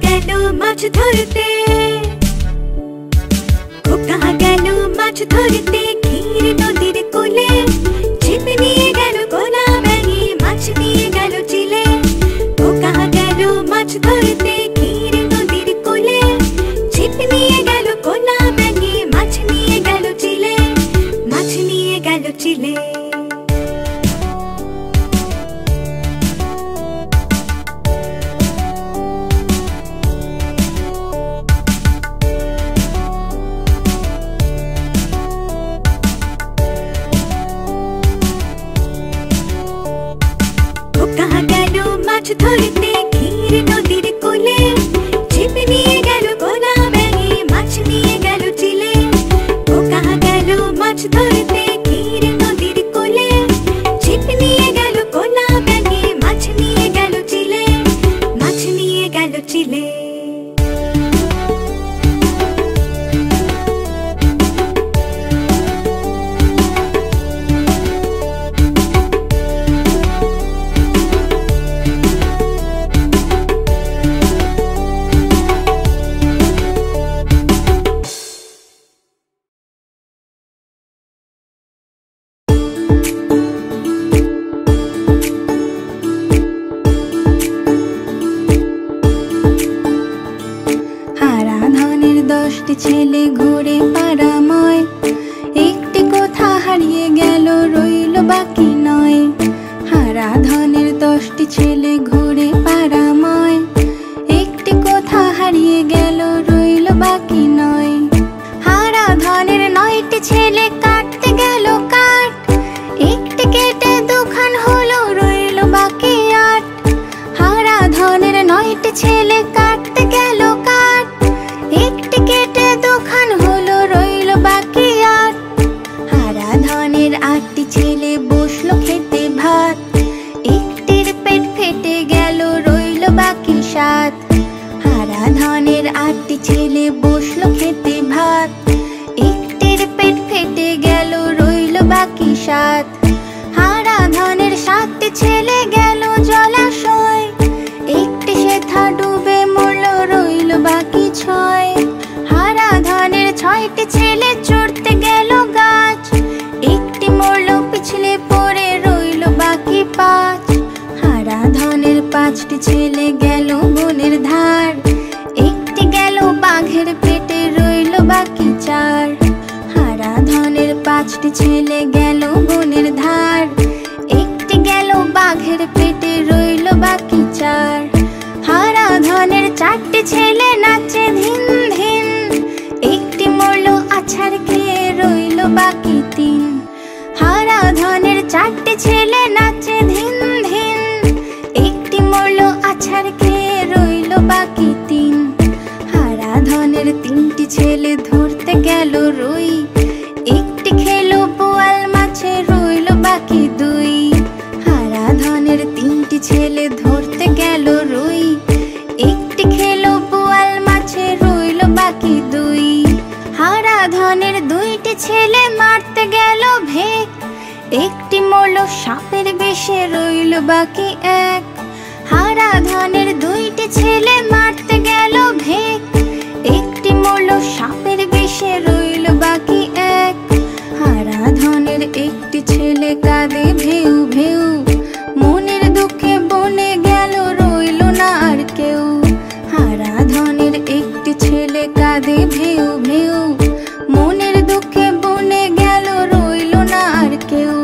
গেল মাছ ধরতে, খোকা গেল মাছ ধরতে ক্ষীর নদীর কোলে। ছিপ নিয়ে গেল কোলা ব্যাঙে, মাছ নিয়ে গেল চিলে। খোকা গেল মাছ ধরতে ক্ষীর নদীর কোলে। ছিপ নিয়ে গেল কোলা ব্যাঙে, মাছ নিয়ে গেল চিলে। মাছ নিয়ে গেল চিলে। মাছ ধরতে ক্ষীর নদীর কোলে। ছিপ নিয়ে গেল কোলা ব্যাঙে, মাছ নিয়ে গেল চিলে। খোকা গেল মাছ ধরতে ক্ষীর নদীর কোলে। ছিপ নিয়ে গেল কোলা ব্যাঙে, মাছ নিয়ে গেল চিলে। মাছ নিয়ে গেল চিলে। ছেলে ঘুরে পাড়াময়, একটি কোথা হারিয়ে গেল রইল বাকি নয়। হারা ধনের 10টি ছেলে ঘুরে পাড়াময়, একটি কোথা হারিয়ে গেল রইল বাকি নয়। হারা ধনের 9টি ছেলে কাটতে গেল কাঠ, একটি কেটে দুখান হলো রইল বাকি 8। হারা ধনের 9টি ছেলে কাটতে গেল কাঠ, একটি কেটে দুখান হলো রইল বাকি 8। হারা ধনের 8টি ছেলে বসলো খেতে ভাত, একটির পেট ফেটে গেল রইল বাকি 7। হারা ধনের 8টি ছেলে বসলো খেতে ভাত, একটির পেট ফেটে গেল রইল বাকি 7। হারা ধনের 7টি ছেলে গেল জলাশয়, একটি সেথা ডুবে মরল রইল বাকি 6। হারা ধনের 6টি ছেলে চড়তে গেল গাছ, একটি মরল পিছলে পড়ে রইল বাকি 5। হারা ধনের 5টি ছেলে গেল বনের ধার, একটি গেল বাঘের পেটে রইল বাকি 4। হারা ধনের 5টি ছেলে গেল বনের ধার, একটি গেল বাঘের পেটে রইল বাকি 4। হারা ধনের 4টি ছেলে নাচে ধিন ধিন, একটি মরল আছাড় খেয়ে রইল বাকি 3। হারা ধনের 4টি ছেলে নাচে ধিন ধিন, একটি মরল আছাড় খেয়ে রইল বাকি 3। হারা ধনের 3টি ছেলে ধরতে গেল রুই, একটি খেলো বোয়াল মাছে রইল বাকি 2। হারা ধনের 3টি ছেলে ধরতে গেল রুই, একটি খেলো বোয়াল মাছে রইল বাকি 2। হারা ধনের 2টি ছেলে মারতে গেল ভেক, একটি মরল সাপের বিষে রইল বাকি 1। হারা ধনের 2টি ছেলে মারতে গেল ভেক, একটি মরল সাপের বিষে রইল বাকি 1। হারা ধনের 1টি ছেলে কাঁদে ভেউ ভেউ, মনের দুঃখে বনে গেল রইল না আর কেউ। হারা ধনের 1টি ছেলে কাঁদে ভেউ ভেউ, মনের দুঃখে বনে গেল রইল না আর কেউ।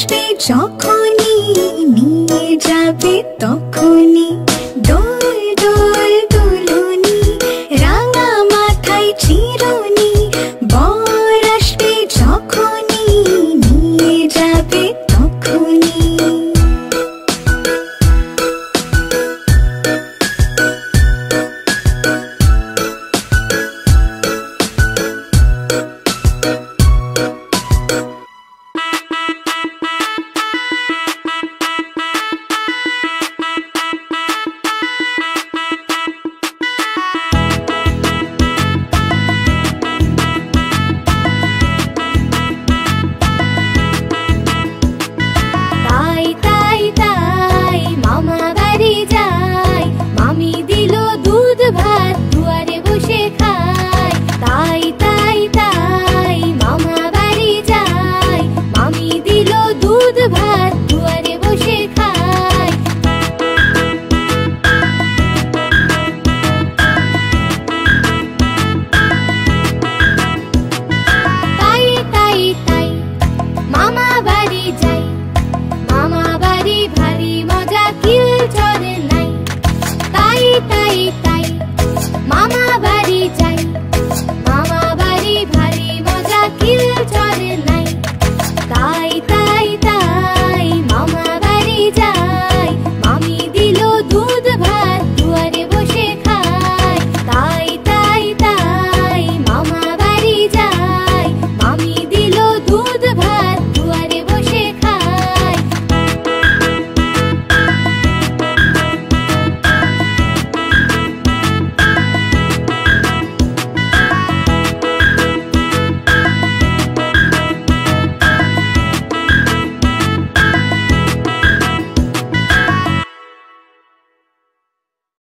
আসবে যখনই নিয়ে যাবে তখনই দোল দোল দুলুনি রাঙা মাথায় চিরুনি বর আসবে যখনই নিয়ে যাবে তখনই